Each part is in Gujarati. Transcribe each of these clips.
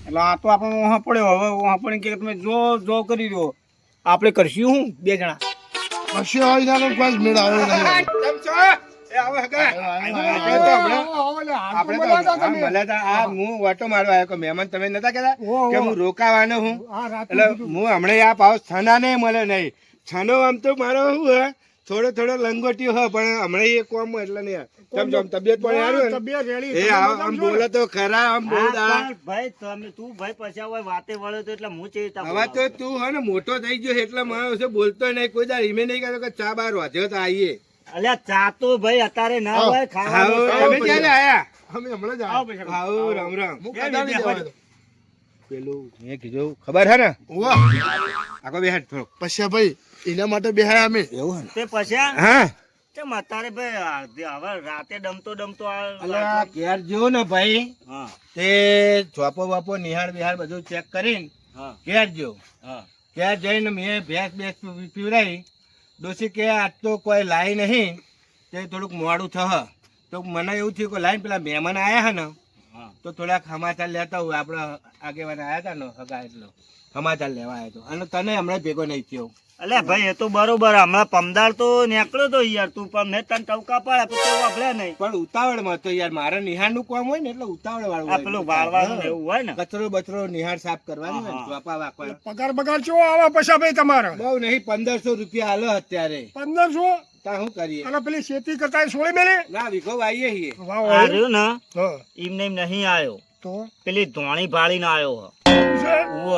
એટલે આ તો આપણો વહાં પડ્યો. હવે વહાં પડીને કે તમે જો કરી દો. આપણે કરશું હું 2 જણા. કશું આવી જાય કોઈ મેળ આવ્યો નહીં. કેમ છો? એ આવો હગા. આપણે તો મળ્યા હતા. આ હું વાટો મારવા આવ્યો કે મહેમાન તમે નતા કહેતા કે હું રોકાવાનો હું. એટલે હું હમણાં આ પાવ છના ને મળે નહીં. છનો આમ તો મારો શું હે થોડો લંગોટી હોય પણ હમણાં એ કોમ એટલે નહીં. કેમ છો તબિયત પણ સારું એ આમ બોલે તો ખરા આમ બોલતા ભાઈ તું ભાઈ પછી હવે વાતે વળ્યો તો એટલે હું ચેતા હવે તો તું હે ને મોટો થઈ ગયો એટલે મારો બોલતો નહીં કોઈ દાર ઈમે નહીં કહેતો કે ચા બાર વાંચ્યો તો આવીએ. અલ્યા ચા તો ભાઈ અત્યારે ના હોય ખાવાનું. તમે ક્યારે આયા? અમે હમણાં જ આવ્યા. આવો રામ રામ. હું કદાચ નહીં જવાનો. પેલું મેં કીધું ખબર હે ને ઓવા આખો બેહાડ થોડો પછી ભાઈ એના માટે બેહાય અમે. એવું હે તે પછી હા કેમ અત્યારે ભાઈ હવે રાતે ડમતો અલા ઘેર જો ને ભાઈ હા તે ચોપો બાપો નિહાળ બિહાળ બધું ચેક કરીને હા ઘેર જો હા ઘેર જઈને મેં ભેંસ પીવડાવી. ડોસી કે આજ તો કોઈ લાઈ નહીં તે થોડુંક મોડું થશે તો મને એવું થયું કે લાઈન પેલા મહેમાન આવ્યા હે ને હા તો થોડાક સમાચાર લેતા હોય. આપણા આગેવાન આવ્યા હતા ને હગા એટલો સમાચાર લેવા આવ્યો હતો અને તને હમણાં ભેગો નહીં થયો. અલ્યા ભાઈ એ તો બરોબર હમણાં પમદાર તો નીકળ્યો તો યાર તું પણ મેં તને ટવકા પાડ્યા પછી વાપર્યા નહીં. પણ ઉતાવળમાં તો યાર મારે નિહાળનું કામ હોય ને એટલે ઉતાવળ વાળું આ પેલું વાળવાનું એવું હોય ને કચરો બચરો નિહાળ સાફ કરવાનું હોય ને, ચોપા વાપરવાનું. પગાર બગાર ચો આવા પછી ભાઈ તમારે બહુ નહીં 1500 રૂપિયા હાલો અત્યારે. 1500 તા શું કરીએ અને પેલી ખેતી કરતા છોડી મેલી. ના વિખો આવીએ છીએ. વાહ આ વાહ. રહ્યું ને હા એમને એમ નહીં આવ્યો તો પેલી ધોણી ભાળીને આવ્યો છે? ઉવ્વ.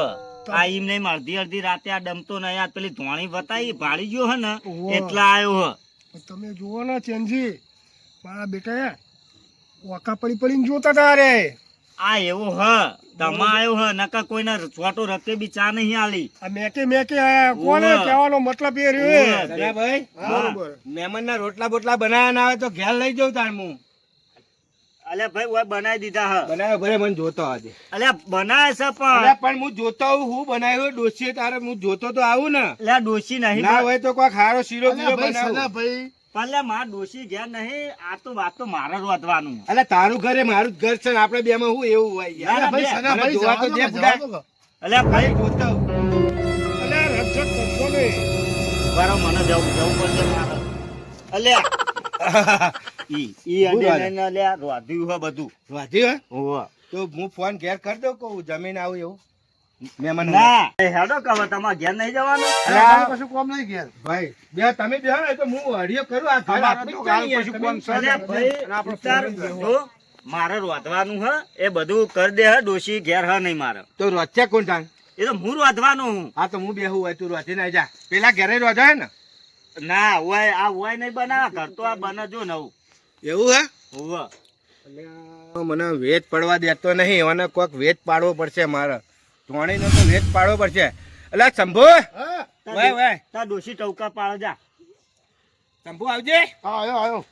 આ એમને એમ અડધી રાતે આ ડમતો નહીં આ પેલી ધોણી બતાવી ભાળી ગયો હે ને ઉવ્વ. એટલા આવ્યો હે. તમે જુઓ ને ચેનજી મારા બેટા વાકા પડીને જોતા હતા રે. આ એવું હ તમા આવ્યો હ નકા કોઈને છોટો રકે બી ચા નહીં આલી. આ મેકે આયા કોને ઉવ્વ. કહેવાનો મતલબ એ રહ્યો ઉવ્વ. અલ્યા ભાઈ બરોબર. મહેમાનના રોટલા બોટલા બનાવ્યા ના આવે તો ઘેર લઈ જાઉં તાર હું. અલ્યા ભાઈ ઓય બનાવી દીધા હ. બનાવ્યો ભલે મને જોતો આજે. અલ્યા બનાવે છે પણ અલ્યા પણ હું જોતો આવું હું બનાવ્યો ડોસીએ તારે હું જોતો તો આવું ને. અલ્યા ડોશી નહીં ના હોય તો કોઈ ખારો શીરો બીરો ભાઈ બનાવું. સગા ભાઈ પણ અલ્યા માર ડોશી ઘેર નહીં આ તો વાત તો મારે રોધવાનું. અલ્યા તારું ઘર એ મારું જ ઘર છે ને આપણે બેમાં હું એવું હોય યાર. ના, ભાઈ બે. સગા મને ભાઈ જોવા તો જવા દે દો, બુડા. જવા દો. અલ્યા ભાઈ જોતો આવું. અલ્યા રક્ષક કરશો નહીં. બરો મને જવું પડશે મારે. અલ્યા ઈ બોલો અંડે ને અલ્યા રોધ્યું હ બધું. વાંચી હે? ઓહો. તો હું ફોન ઘેર કરી દઉં કહું જમીન આવું એવું મહેમાન ના એ હેડો કહો તમારે ઘેર નહીં જવાનું. અલ્યા કશું કોમ નહીં ઘેર. ભાઈ બે તમે બે ને તો હું હડિયો કરું આ ઘર આપણે જ ચાલીએ. તમે- અલ્યા ભાઈ વિચાર જો મારે રોધવાનું હ એ બધું કરી દે હ ડોશી ઘેર હ નહીં મારે. તો રોચ્યા કોણ તાન? એ તો હું રોધવાનું હું. હા તો હું બેહું હોય તું રોચી ના જા. પેલા ઘરે રોજો હે ને ના ઓય આ ઓય નહીં બનાવે ઘર તો આ બને જો નવું. એવું હે? ઓહો. મને વેચ પડવા દેતો નહીં. મને કોઈક વેચ પાડવો પડશે મારે. ધોણીનો તો વેચ પાડવો પડશે. અલા શંભુ હા વાય વાય તાર ડોશી ટવકા પાડો જા. શંભુ આવજે. આયો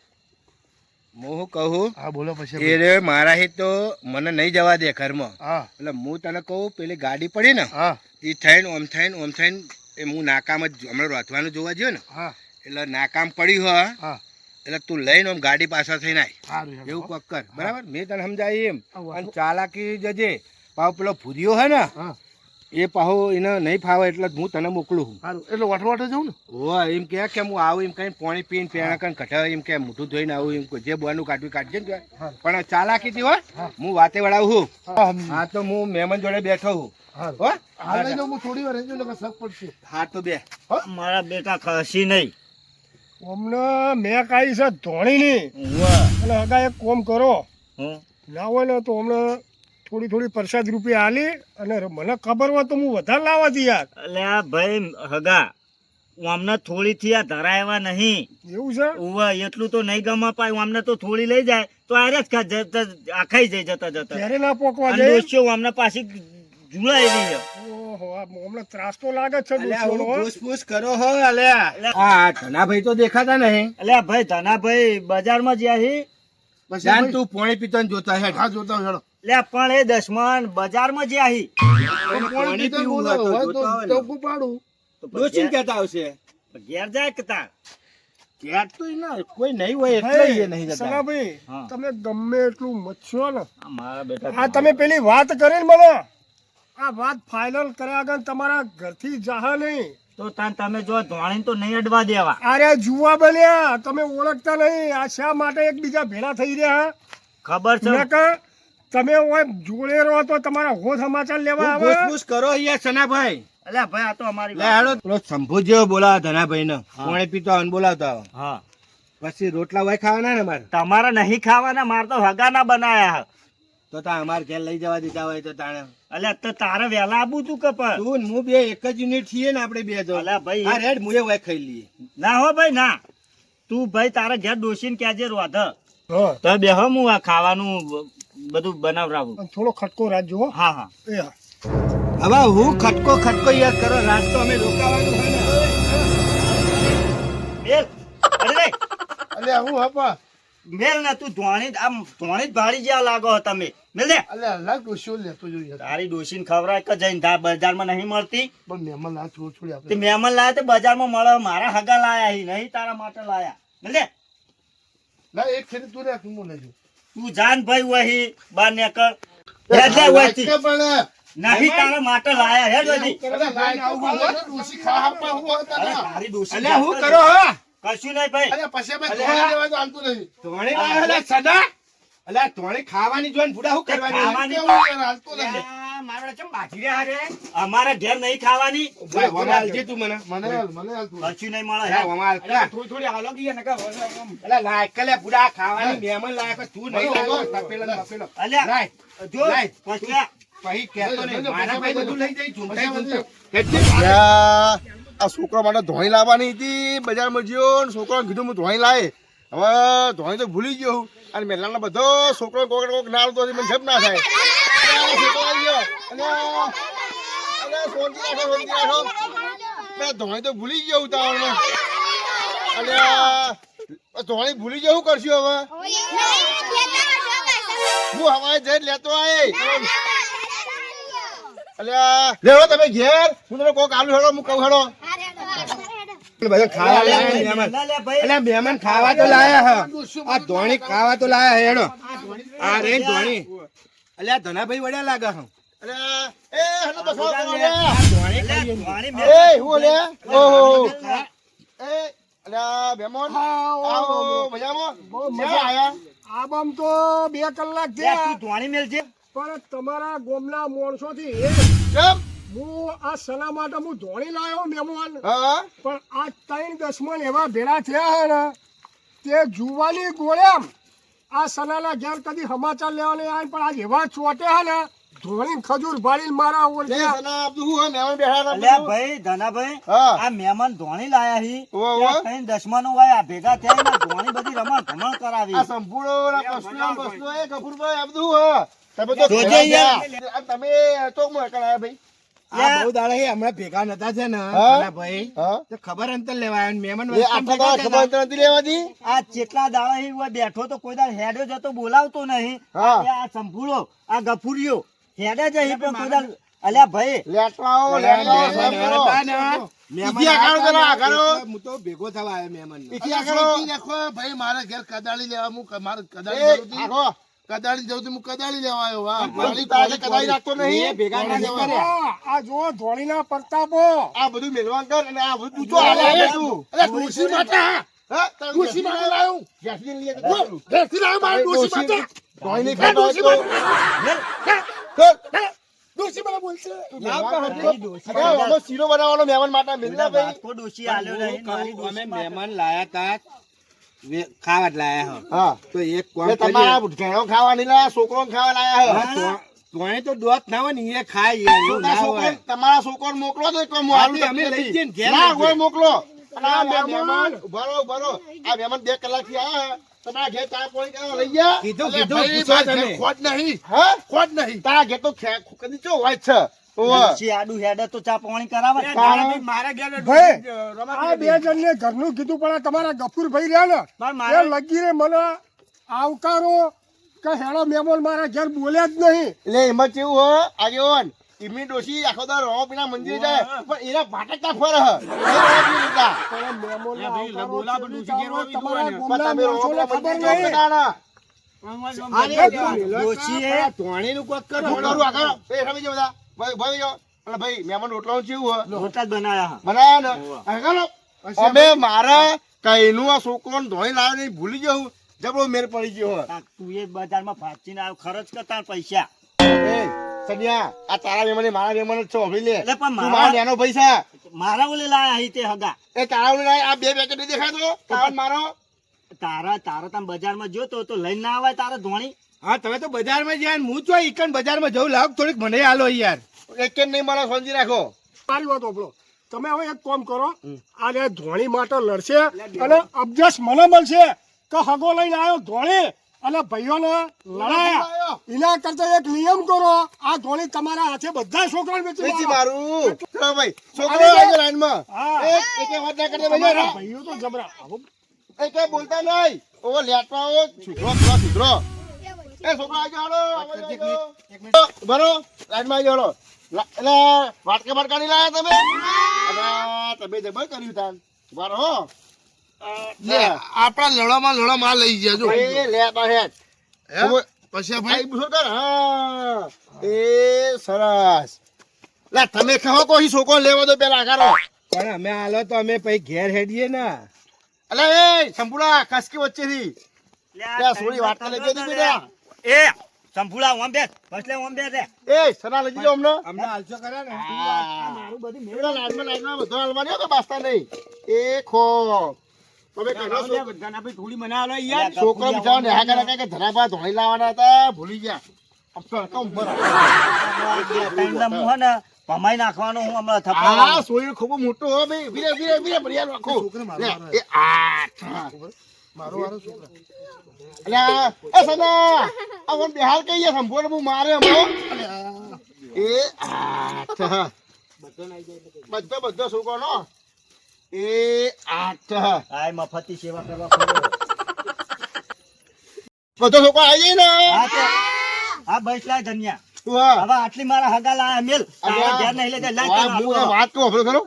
હું શું કહું હા બોલો પછી એ રે મારા હી તો મને નહીં જવા દે ઘરમાં. હા એટલે હું તને કહું પેલી ગાડી પડી ને હા એ થઈને ઓમ થઈને એ હું નાકામ જ હમણાં રોધવાનું જોવા ગયો ને હા એટલે નાકામ પડ્યું હોય હા એટલે તું લઈને આમ ગાડી પાછળ થઈને આય સારું એવું કોક કર બરાબર. મેં તને સમજાય એમ આવું, અને ચાલાકી જજે. પાછો પેલો ભૂરિયો હે ને હા એ પાહો એને નહીં ફાવે એટલે હું તને મોકલું છું. સારું એટલે વટવાટે જવું ને. હોય એમ કે હું આવું એમ કઈ પાણી પીને પેણા કઈ કઢાવે એમ કે મોઢું ધોઈને આવું એમ જે બોનું કાઢવી કાઢજે ને હા. પણ ચાલાકીથી હોય હા. હું વાતે વળાવું છું. હા સમજી. હા તો હું મહેમાન જોડે બેઠો છું. સારું. હો હાલ લઈ જાઉં હું થોડી વાર રહેજો ને શક પડશે. હા તો બે મારા બેટા ખસી નહીં. અમને મેં કાઈ છે ધોણીની ઓહો. અને હગા એક કોમ કરો હું ના હોય ને તો હમણાં થોડી પ્રસાદ રૂપિયા આલી અને મને ખબર હોય તો હું વધારે લાવવા દી યાર. અલ્યા ભાઈ હગા અમને થોડી થી આ ધરાયવા નહીં. એવું છે ઓવા એટલું તો નહીં ગમા પાય અમને તો થોડી લઈ જાય તો આરે જ આખાઈ જાય જતા જતા. ક્યારે ના પોકવા અને જાય. ડોશીઓ અમને પાછી જુલાયેલી છે. ઓહો આ હમણાં ત્રાસ તો લાગે જ છે અલ્યા દોસ્તોનો, હું હો. પૂછ કરો હો અલ્યા. હા ધનાભાઈ તો દેખાતા નહીં. અલ્યા ભાઈ ધનાભાઈ બજારમાં જ્યાં હી. પછી જાન ભાઈ- તું પોણી પીતો ને જોતા હે. હા જોતા હોય, હેડો. અલ્યા પણ એ દસમાન બજારમાં જ્યાં હી. પાણી પીવું હોય તો જોતા હોય ને. ટોકું પાડું. તો ડોશી કહેતા આવશે. ઘેર જાય કે તાર. ક્યાંક તો એના કોઈ નહીં હોય એટલે એ નહીં જતા. સગાભાઈ, હા. તમે ગમે એટલું મચ્છો ને આ મારા બેટા આ તમે પેલી વાત કરી ને મને આ વાત ફાઇનલ કર્યા આગળ તમારા ઘરથી જાહે નહીં. તો તમે જો ધોણી તો નહીં અડવા દેવા. અરે જુવા બન્યા તમે ઓળખતા નહીં. આ શા માટે એકબીજા ભેળા થઈ રહ્યા? ખબર છે મેં કહ્યું, તમે ઓય જોડે રહો તો તમારા હો સમાચાર લેવા આવે. પૂછપૂછ કરો અહીંયા સનાભાઈ. અલ્યા ભાઈ આ તો અમારી લે હાલો પેલો શંભુ જેવો બોલાવો ધનાભાઈ ને કોણે પીતો આને બોલાવતા આવો. હા પછી રોટલા હોય ખાવાના ને મારે તમારે નહીં ખાવાના, મારે તો હગા ના બનાયા. તો અમારે ઘેર લઈ જવા દીધા હોય તો તાણે અલ્યા તો તારે વહેલા આવું તું કે પણ તું ને હું બે એક જ યુનિટ છીએ ને આપણે બે તો. અલ્યા ભાઈ હા રેડ મુએ હોય ખાઈ લઈએ. ના હો ભાઈ ના, તું ભાઈ તારા ઘેર ડોસીને કહેજે રોધ હા, તો બે હું આ ખાવાનું બધું બનાવરાવું. અને થોડો ખટકો રાખજો હો. હા હા એ હા. હવે હું ખટકો યાદ કરો રાત તો અમે રોકાવાનું હોય ને. મેલ અરે રે અલ્યા હું હપા મેલ ને તું ધોણી આમ ધોણી જ ભાડી જ્યાં લાગો છો તમે. મેલ દે અલ્યા અલગ ડોશીઓ લેતો જોઈએ તારી ડોસીને ખવડાય કે જઈને બજારમાં નહીં મળતી. પણ મહેમાન આ થોડું થોડી તે આપણે મહેમાન લાયા તે બજારમાં મળે, મારા હગા લાયા હી નહીં તારા માટે લાયા. મેલ દે ના એક ખેડી તું રાખ હું લેજો તું જાન ભાઈ વહી બાર નીકળ. હેડ લે વહીથી. પણ નહીં તારા માટે લાયા હેડ વહીથી. અલ્યા લાઈક આવું હોય ને ડોશી ખાવા આપવા હું હતા અરે ને તારી ડોસી અલ્યા હું કરો હો કશું નહીં ભાઈ. અલ્યા પછી અમે ધોવા દેવા તો હાલતું નહીં ધોણી લાયા સદા. અલ્યા ધોણી ખાવાની જોઈને બુડા શું કરવાની? ખાવાની કેવું યાર હાલતું નહીં આ મારો ચમ બાજી રહ્યા રે. અમારા ઘેર નહીં ખાવાની. ભાઈ વમાલ આલજે તું મને. મને હાલતું કશું નહીં મળે. અલ્યા વમાલ કા. થોડી હાલો ગઈ ને કા. અલ્યા લાય કલે બુડા ખાવાની મહેમાન લાયા કે તું નહીં લાયો તપેલો તપેલો. અલ્યા લાય જો લાય. પછી પછી કહેતો નહીં મારા ભાઈ બધું લઈ જાય ઝૂંટાઈ ઝૂંટાઈ. આ છોકરા માટે ધોણી લાવવાની હતી બજારમાં ગયો ને છોકરાને કીધું હું ધોણી લાવે હવે ધોણી તો ભૂલી ગયો હું અને મેલાના બધો છોકરો કોક ના આવતો મને જપ ના થાય છોકરો આવી ગયો અને સોનથી રાખો મેં ધોણી તો ભૂલી ગયો ઉતાવળમાં અને ધોણી ભૂલી ગયો શું કરશું હવે હું હવાએ જઈ લેતો આય અલ્યા લેવો તમે ઘેર હું તમને કોક આલુ હેડો હું કહું હેડો બધા ખાવા લાયા મહેમાન. ના લે ભાઈ. અલ્યા મહેમાન ખાવા તો લાયા હ. આ ધોણી ખાવા તો લાયા હેડો. આ રે ધોણી. અલ્યા ધનાભાઈ વડ્યા લાગે હ. અલ્યા એ હેડો બસો અલ્યા ધોણી અલ્યા, ખાઈએ. ધોણી એ મેલ. હું અલ્યા ઓહો એ અલ્યા બેમોન આવો મજામાં ક્યાં આયા આબામ તો 2 કલાક લે, થયા. તું ધોણી મેલ છે. પણ તમારા ગોમના માણસોથી કેમ હું આ સના માટે હું ધોણી લાવ્યો મહેમાન. હા પણ આ 3 દસમન એવા ભેળા થયા હે ને તે જુવાની ગોળ્યામ આ સનાના ઘેર કદી સમાચાર લેવા નહીં આવે પણ આજ એવા ચોટે હે ને ધોણી ખજૂર ભાળીને મારા લે ઓળખ્યા. સના આપતું હું હે મહેમાન બેઠા હતા અલ્યા ભાઈ ધનાભાઈ હા આ મહેમાન ધોણી લાયા હી. ઓહો, ઓહો. ત્યાં થઈને દસમાનો હોય આ ભેગા થયા ને ધોણી બધી રમણ ભમણ કરાવી. આ સંપૂર્ણ આ કસુરામ બસનો એ કપૂરભાઈ આ બધું હે તમે તો જોજે ભેગા યાર. થયા. આ તમે તો હું એકલા આયા ભાઈ આ બહુ દાડા હે હમણાં ભેગા નતા છે ને હા? ધનાભાઈ. હા તો ખબર અંતર લેવા આવ્યા ને મહેમાન એ વસ્તુ આટલા ભેગા દાડા ખબર થયા. નથી લેવાતી આ જેટલા દાડા હી હોય બેઠો તો કોઈ દાડ હેડ્યો જતો બોલાવતો નહીં. હા. આ સંભૂળો આ ગફુરિયો હેડે જ હી પણ કોઈ દાડ અલ્યા ભાઈ લેટવા આવો અલ્યા લેટવા મહેમાન આવો. હતા ને, મહેમાન ઈથી આકારો હતા ને, જરા આકારો. એટલે હું તો ભેગો થવા આવ્યો મહેમાનનો. ઈથી આકારો. ભાઈ મારા ઘેર કદાળી લેવા હું મારે એ, કદાળી જરૂર હતી. આખો. કદાળી જવું હું કદાળી લેવા આવ્યો વાહ વાલી તારે કદાઈ રાખતો એ નહીં ભેગા નથી કર્યા. આ જો ધોળીના પ્રતાપો આ બધું મેલવાન કર અને આ બધું તું ચો હાલે તું અરે ડોશી માટે હા હા ડોશી માટે લાવ્યો જેસમીન લઈએ તો ચાલુ. ઘેરથી લાવ્યો મારા ડોશી માટે ધોઈ નહીં ખાતો હોય તો. ડોશી મને બોલશે લાવ તો હરખો. અરે, આમાં શીરો બનાવવાનો મહેમાન માટે મેલના ભાઈ બાસ્કો ડોશી આલ્યો નહીં મારી અમે ડોશી માટે. મહેમાન લાયા તા ખાવા જ લાયા હ. હા તો એક કામ એ તમારા ઘેરો ખાવા નહીં લાયા છોકરો ખાવા લાયા હે. તોય તો દોત ના હોય ને એ ખાય યાર, એવું ના હોય. તમારા છોકરો મોકલો તો એક વાર હું હા, હાલું તે અમે નથી. લઈ જઈએ ને ઘેર ના, લઈ કોઈ જઈએ. મોકલો અને આ મહેમાન. મહેમાન ઉભા રહો. આ મહેમાન 2 કલાકથી આયા હે. તમારા ઘેર ચા પાણી કરવા લઈ ગયા કીધું અરે કીધું ભાઈ, પૂછો મારા તમે. ઘેર ખોટ નહીં હા ખોટ નહીં તારા ઘેર તો કદી ચો હોય છે ઓવે. ડોશી આડું હેડે તો ચા પાણી કરાવે. મારા ઘેર ભાઈ આ 2 જણને ઘરનું કીધું પણ આ તમારા ગફુરભાઈ રહ્યા ને પણ એ મારા લગી રે મને આવકારો કે હેડો મહેમાન મારા ઘેર બોલ્યા જ નહીં. એટલે એમાં કેવું હોય આગેવાન ઈમની ડોશી આખો દાડો રોમાપીના મંદિરે જાય પણ એના ભાટકતા ફરે હ. એ રોમાપી લીધા. પણ મહેમાનને આવકારો બોલા પણ ચૂડી ડોશી ઘેર તમારા આવી ગોમના પણ તમે માણસોને રોમાપીના ખબર મંદિરે નહીં. જાઓ ના. ડોશીએ હું કરું આગળ. ધોણીનું કોક કરો. એ રમી જાઓ બધા. ભાઈ એટલે ભાઈ મહેમાન રોટલાનું કેવું હોય રોટલા જ બનાયા બનાયા ને હોવે. આ ચાલો અમે મારા કઈનું આ છોકરોને ધોઈ લાવ્યો નહીં ભૂલી ગયો હું જબરો મેર પડી ગયો હોય હા. તું એ બજારમાં ફાચીને આવ્યો ખર્ચ કરતા પૈસા એ સનિયા આ તારા મહેમાન મારા મહેમાન જ છો અભી લે એટલે પણ તું મારા નેનો પૈસા મારા ઓલે લાયા અહીં તે હગા એ તારા ઓલે આ બે પેકેટ નહીં દેખાતો તારા મારો તારા તમે બજારમાં જો તો લઈને ના આવે તારા ધોણી હા તમે તો બજારમાં જ્યાં હું તો ઈકન બજારમાં જવું લાવ થોડીક મને હાલો યાર એક કે નહીં મારા સમજી રાખો મારી વાત ઓપડો તમે હવે એક કામ કરો આ જે ધોણી માટે લડશે અને અબજસ મને મળશે કે હગો લઈને આવ્યો ધોણી અને ભાઈઓને લડાયા એના કરતા એક નિયમ કરો આ ધોણી તમારા હાથે બધા છોકરાને વેચી વેચી મારો. મારું ચલો ભાઈ છોકરો આવી લાઈનમાં હા. એક વાત ના કરતા ભાઈ તમારા ભાઈઓ તો જબરા આવો. એ કઈ બોલતા નહીં ઓ લેટવા આવો સુધરો એ છોકરા આવી હાલો બરો લાઈનમાં આવી હાલો એટલે વાટકા વાટકા નહીં લાયા તમે અને તમે જબર કર્યું તાન બરો હો આપણા લડામાં માલ લઈ ગયા જો એ લે પાહેટ પછી ભાઈ બુસો કર હા એ સરસ લે તમે કહો કોઈ છોકરો લેવો તો પેલા કરો પણ અમે હાલો તો અમે પછી ઘેર હેડીએ ને અલે એ સંપુડા કસકી વચ્ચેથી ત્યાં સોરી વાટકા લઈ જતી બેટા એ સંભુલા ઓમ બેસ બસલે ઓમ બેસ રે એ સના લઈ જજો અમને અમને હાલશો ખરા ને મારું બધું એવડા લાડમાં બધો હાલવાની હો કે બાસ્તા નહીં એ ખો તમે કહો થોડી મનાવો યાર છોકરો બિચારો ને હા કરે કે ધરાબા ધોઈ લાવવાના હતા ભૂલી ગયા અફસર કમ બર તૈનના મુહ ને ભમાઈ નાખવાનો હું હમણાં આ થપાવાનો સોય ખૂબ મોટો હો ભાઈ વીરે બરિયાર રાખો લે, એ આ મારો વારો છોકરા અલ્યા એ સના આ વન બિહાર કઈ છે સંપૂર્ણ હું મારે હમો એ આ બધો છોકરો નો એ આ આય મફતી સેવા કરવા ખોલો બધો છોકરો આવી જાય હા તો હા બસલા ધન્યા તું હા હવે આટલી મારા હગા લાયા મેલ તારા ઘેર નહીં લઈ જાય લાય હું તારા વાત કહું ખરો ખરો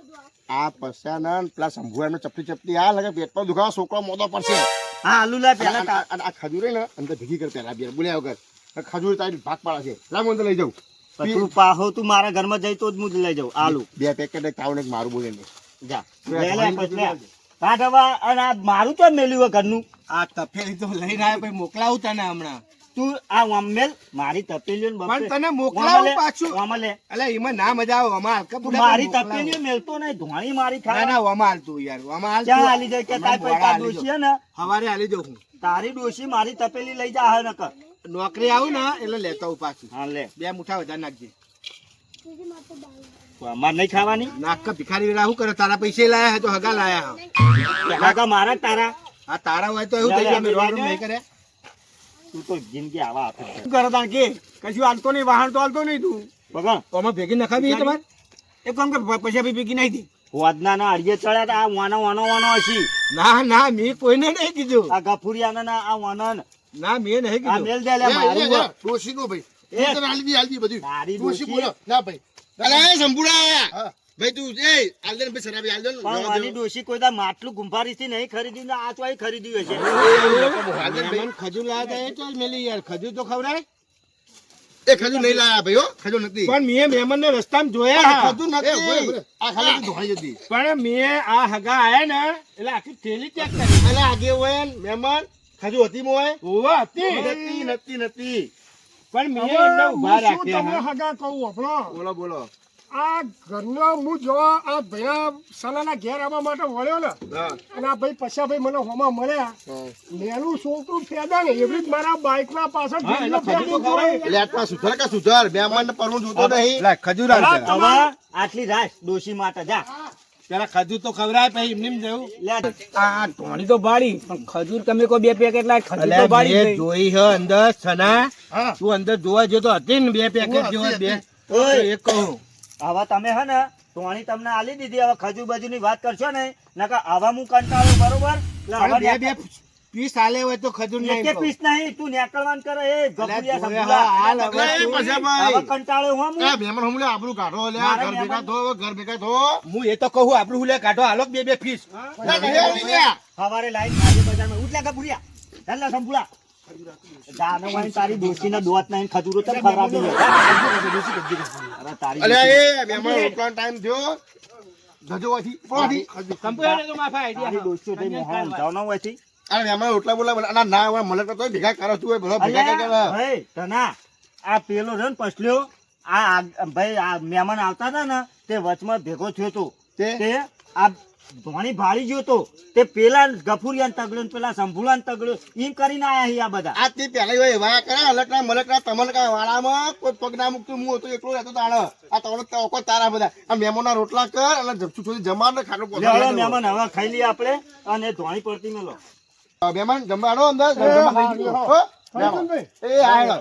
આ પસાના પેલા શંભુ એમને ચપટી આ લગે પેટ પર દુખાવો છોકરો મોટો પડશે હા આલુ લાય પેલા તા- અને આ ખજૂર હે ને અંદર ભેગી કર પેલા બે બોલ્યા વગર આ ખજૂર તારી ભાગ પાડે છે લાવ અંદર લઈ જાઉં પણ તું પાહો તું મારા ઘરમાં જઈ તો જ હું જ લઈ જાઉં આલુ બે પેકેટ એક તાવને એક મારું બોલે ને જા લે લે પછી લે કાઢ હવે અને આ મારું તો મેલ્યું હોય ઘરનું આ તપેલી તો લઈને આવ્યો પછી મોકલાવું તને હમણાં તું આ વામેલ મારી તપેલીઓ ને પણ તને મોકલાવું પાછું વામલે એટલે એમાં ના મજા આવે આમાં હાલ તું મારી તપેલીઓ મેલતો નહીં ધોણી મારી ના ખાવા ના આમાં હાલ તું યાર આમાં હાલ ક્યાં તું. હાલી જાય કે હમણાં તારી મોડા પૈસા હાલી ડોશી જાઉં. હે ને સવારે હાલી જાઉં હું તારી ડોશી મારી તપેલી લઈ જા હે નકર નોકરી આવું ને એટલે લેતો આવું પાછું હા લે બે મુઠ્ઠા વધારે નાખજે તો અમાર નહીં ખાવાની નાક ભિખારી વેલા શું કરે તારા પૈસે લાયા હે તો હગા લાયા હે કાકા મારા જ તારા આ તારા હોય તો એવું થઈ જાય અમે રોડ નહીં કરે તું તો જિંદગી આવા આપે છે. શું કરે તાણ કે કશું હાલતો નહીં વાહન તો હાલતો નહીં તું બગા આમાં ભેગી નખાવી તમારે એક કામ કે પૈસા બી ભેગી નહીં દી હોદના ના અડીએ ચડ્યા તા આ વાનો હશી ના ના મેં કોઈને નહીં કીધું આ ગફુરિયાના ના આ વાના ના મેં નહીં આ કીધું મેલ દે લે મારું હે. ડોશી નો ભાઈ એ. હું તને હાલવી બધું તારી ડોશી ડોશી. બોલો ના ભાઈ અલે એ સંપુડા હા. ભાઈ તું એ આલદન ભાઈ શરાબી આલદન પણ મારી ડોશી કોઈ દા માટલું ગુંફારી થી નહીં ખરીદ્યું ને આ તો અહીં ખરીદ્યું હશે મહેમાન ખજૂર લાયા તા એ ચાલ મેલી યાર ખજૂર તો ખવડાય એ ખજૂર નહીં લાયા ભાઈ હો ખજૂર નથી પણ મેં મહેમાન ને રસ્તામાં જોયા હા. ખજૂર નથી આ ખાલી ધોઈ જતી પણ મેં આ હગા આયા ને એટલે આખી થેલી ચેક કરી અલે આગે હોય ને મહેમાન ખજૂર હતી મોય ઓવા હતી નથી પણ મેં હવે એમને હું ઉભા શું તમને રાખ્યા હા. હગા કહું આપણો બોલો બોલો આ ઘરનો હું જોવા આ ભૈયા સલાના ઘેર આવવા માટે વળ્યો ને હા અને આ ભાઈ પછા ભાઈ મને હોમાં મળ્યા મેલું છોકરું ફેદા ને એવી જ મારા બાઇક ના પાછળ હા, ઢીંગલો એટલે ખજૂર તો ફેંકી જોઈ. એટલે આટલા સુધાર કે સુધાર મહેમાન ને પરવું જોતો નહીં લા, ખજૂર આલજે. હવે આટલી રાસ ડોશી માટે જા પેલા ખજૂર તો ખવડાય પછી એમને એમ જવું લે આ ટોણી તો બાળી પણ ખજૂર તમે કોઈ બે પેકેટ લાય ખજૂર તો અલ્યા બાળી જ મેં નહીં. જોઈ હે અંદર સના હા. તું અંદર જોવા જતો હતી ને બે પેકેટ હતી, જેવા બે ઓય. તો એક કહું હવે તમે હે ને ટોણી તમને આલી દીધી હવે ખજૂર બાજુ ની વાત કરશો ને નકર આવા હું કંટાળું બરોબર એટલે હવે પણ બે બે પીસ આલે હોય તો ખજૂર નહીં એકે કહું. પીસ નહીં તું નેકળવાન કરે એ ગફુરિયા જોયા સંભુલા. હા, હાલ હવે અલે, તું- પછી ભાઈ. હવે કંટાળ્યો હું એ મહેમાન હમલે આબરૂ કાઢો લે મારે ઘર ભેગા મહેમાન- થો ઘર ભેગા થો હું એ તો કહું આપણું હું લે કાઢો હાલો બે બે પીસ સવારે લાઈન આજે બજારમાં ઉઠ લે ગફુરિયા ચાલ લે સંભુલા જાનો વાળી તારી ડોશીના દોત નાઈને ખજૂરો તો ખરાબ નહીં હોય. અરે તારી અલ્યા ડોશી- એ મહેમાન રોટવાનો ટાઈમ થયો ધજોવાથી પોવાથી તારી ડોશીઓ તઈ મોહા ઊંઝાવના હોયથી. અરે મહેમાન રોટલા બોલા ના ના હવે મલક તો ભેગા કરો તું બધા ભેગા અલ્યા, કર ભાઈ, તના, આ પેલો છે ને પછલ્યો, ભાઈ આ મહેમાન આવતા હતા ને તે વચમાં ભેગો થયો તો તે આ ધોણી ભાળી ગયો તો તે પેલા ગફુરિયાને તગડ્યો ને પેલા શંભુલાને તગડ્યો એમ કરીને આયા હી આ બધા. આ તે પહેલા હોય એવા કરે અલકના મલકના તમલકા વાળામાં કોઈ પગ ના મૂકતું હું હતો એકલો રહેતો તાણ આ તવનો તવકો તારા બધા આ મહેમાનના રોટલા કર અને જપચું છોડી જમાડ ને ખાટલો લે હવે મહેમાન હવે ખાઈ લઈએ આપણે અને ધોણી પડતી મેલો. મહેમાન જમવાડો અંદર જમવા હા, હો ફરજનભાઈ. એ આયલો